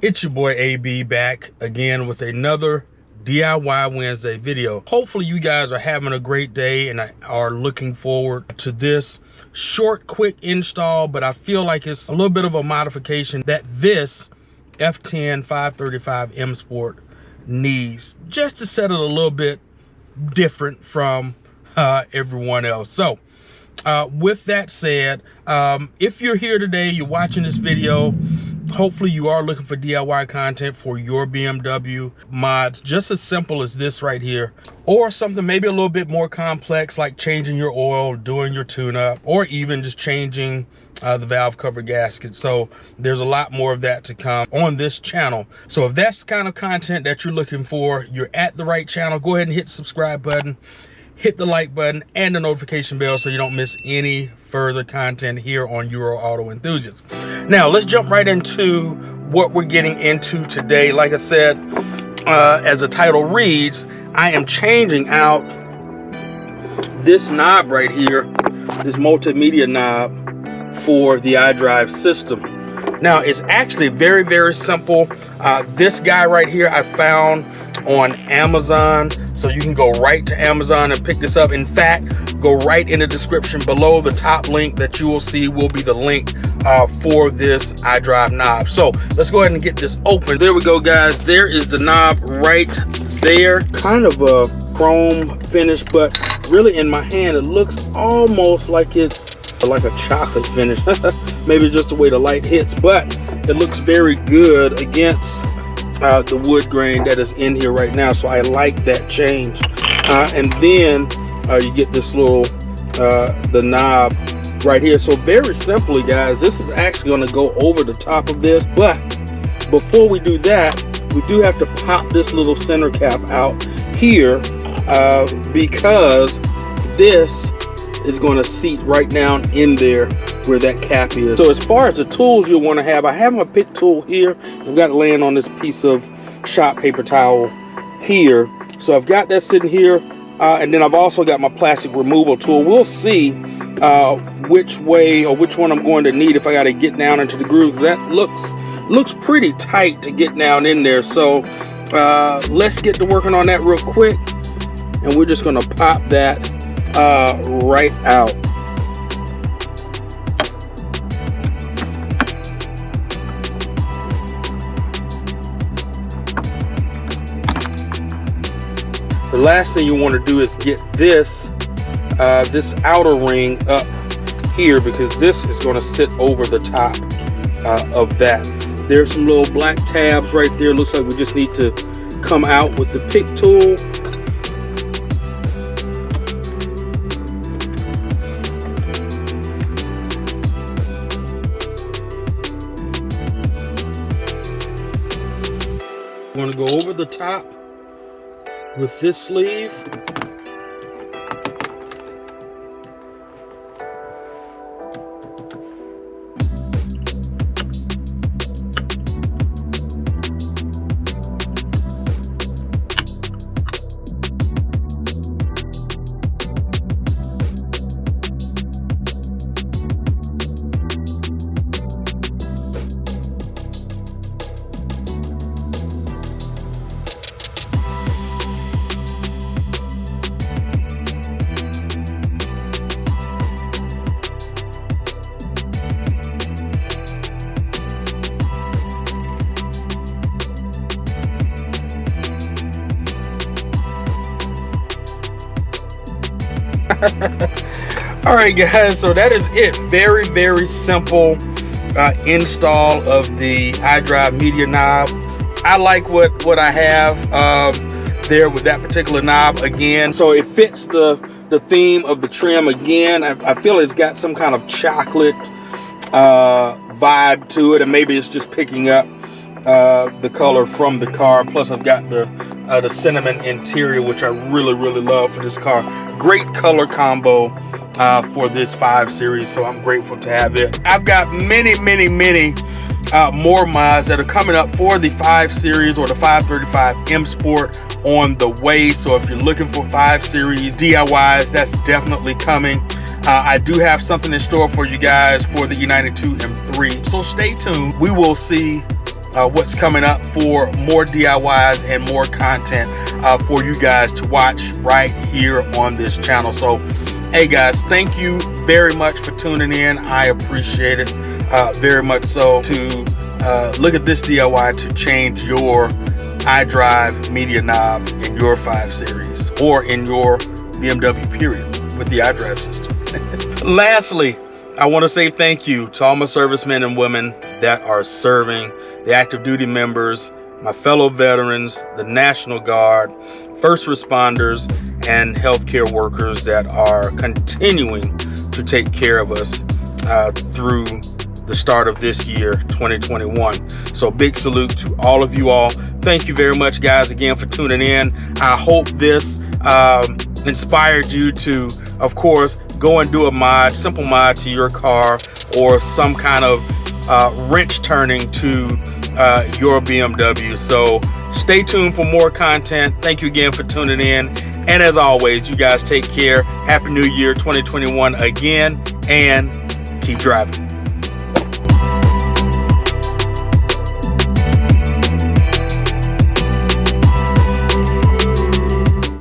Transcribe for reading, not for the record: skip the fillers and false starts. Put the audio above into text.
It's your boy AB back again with another DIY Wednesday video. Hopefully you guys are having a great day and are looking forward to this short, quick install, but I feel like it's a little bit of a modification that this F10 535 M Sport needs, just to set it a little bit different from everyone else. So with that said, if you're here today, you're watching this video, hopefully you are looking for DIY content for your BMW mods, just as simple as this right here, or something maybe a little bit more complex like changing your oil, doing your tune-up, or even just changing the valve cover gasket. So there's a lot more of that to come on this channel. So if that's the kind of content that you're looking for, you're at the right channel. Go ahead and hit the subscribe button, hit the like button and the notification bell so you don't miss any further content here on Euro Auto Enthusiasts. Now let's jump right into what we're getting into today. Like I said, as the title reads, I am changing out this knob right here, this multimedia knob for the iDrive system. Now it's actually very, very simple. This guy right here I found on Amazon, so you can go right to Amazon and pick this up. In fact, go right in the description below. The top link that you will see will be the link for this iDrive knob. So let's go ahead and get this open. There we go, guys. There is the knob right there. Kind of a chrome finish, but really in my hand it looks almost like it's like a chocolate finish. Maybe just the way the light hits, but it looks very good against the wood grain that is in here right now. So I like that change. And then you get this little the knob right here. So very simply, guys, this is actually going to go over the top of this, but before we do that, we do have to pop this little center cap out here because this is going to seat right down in there where that cap is. So as far as the tools you'll want to have, I have my pick tool here. I've got it laying on this piece of shop paper towel here. So I've got that sitting here, and then I've also got my plastic removal tool. We'll see which way or which one I'm going to need if I got to get down into the grooves. That looks pretty tight to get down in there. So let's get to working on that real quick, and we're just going to pop that right out. The last thing you want to do is get this this outer ring up here, because this is going to sit over the top of that. There's some little black tabs right there. Looks like we just need to come out with the pick tool. I'm going to go over the top with this sleeve. All right, guys, so that is it. Very, very simple install of the iDrive media knob. I like what I have there with that particular knob again. So it fits the theme of the trim again. I feel it's got some kind of chocolate vibe to it, and maybe it's just picking up the color from the car. Plus I've got the cinnamon interior, which I really, really love for this car. Great color combo for this 5 Series, so I'm grateful to have it. I've got many more mods that are coming up for the 5 Series or the 535 M Sport on the way. So if you're looking for 5 Series DIYs, that's definitely coming. I do have something in store for you guys for the E92 M3, so stay tuned. We will see what's coming up for more DIYs and more content for you guys to watch right here on this channel. So hey guys, thank you very much for tuning in. I appreciate it very much so. To look at this DIY to change your iDrive media knob in your 5 Series or in your BMW period with the iDrive system. Lastly, I want to say thank you to all my servicemen and women that are serving, the active duty members, my fellow veterans, the National Guard, first responders, and healthcare workers that are continuing to take care of us through the start of this year, 2021. So big salute to all of you all. Thank you very much, guys, again for tuning in. I hope this inspired you to, of course, go and do a mod, simple mod to your car, or some kind of wrench turning to your BMW. So stay tuned for more content. Thank you again for tuning in. And as always, you guys take care. Happy New Year 2021 again, and keep driving.